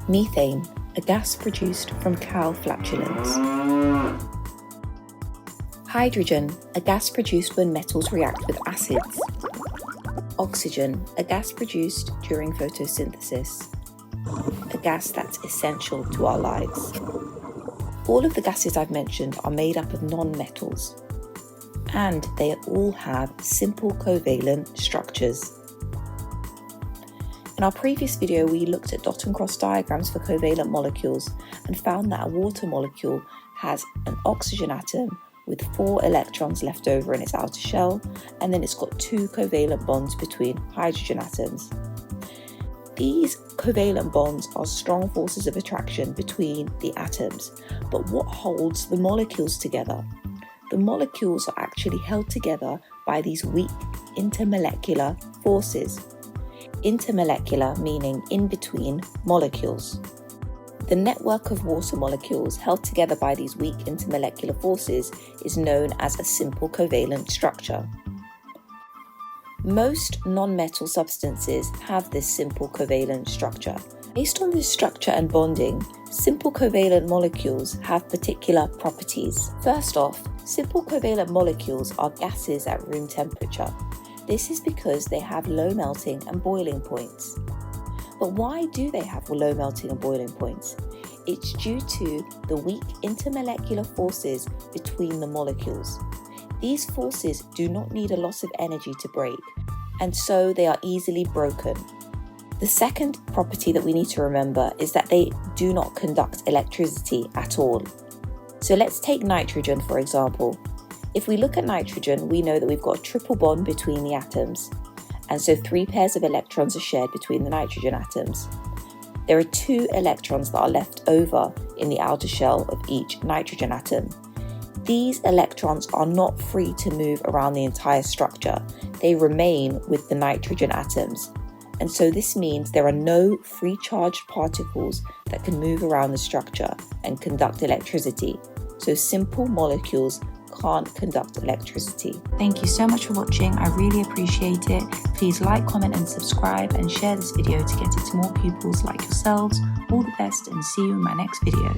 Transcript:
Methane, a gas produced from cow flatulence. Hydrogen, a gas produced when metals react with acids. Oxygen, a gas produced during photosynthesis. A gas that's essential to our lives. All of the gases I've mentioned are made up of non-metals, and they all have simple covalent structures. In our previous video, we looked at dot and cross diagrams for covalent molecules and found that a water molecule has an oxygen atom with 4 electrons left over in its outer shell, and then it's got 2 covalent bonds between hydrogen atoms. These covalent bonds are strong forces of attraction between the atoms, but what holds the molecules together? The molecules are actually held together by these weak intermolecular forces. Intermolecular meaning in between molecules. The network of water molecules held together by these weak intermolecular forces is known as a simple covalent structure. Most non-metal substances have this simple covalent structure. Based on this structure and bonding, simple covalent molecules have particular properties. First off, simple covalent molecules are gases at room temperature. This is because they have low melting and boiling points. But why do they have low melting and boiling points? It's due to the weak intermolecular forces between the molecules. These forces do not need a loss of energy to break, and so they are easily broken. The second property that we need to remember is that they do not conduct electricity at all. So let's take nitrogen for example. If we look at nitrogen, we know that we've got a triple bond between the atoms, and so 3 pairs of electrons are shared between the nitrogen atoms. There are 2 electrons that are left over in the outer shell of each nitrogen atom. These electrons are not free to move around the entire structure. They remain with the nitrogen atoms. And so this means there are no free charged particles that can move around the structure and conduct electricity. So simple molecules can't conduct electricity. Thank you so much for watching. I really appreciate it. Please like, comment and subscribe and share this video to get it to more pupils like yourselves. All the best and see you in my next video.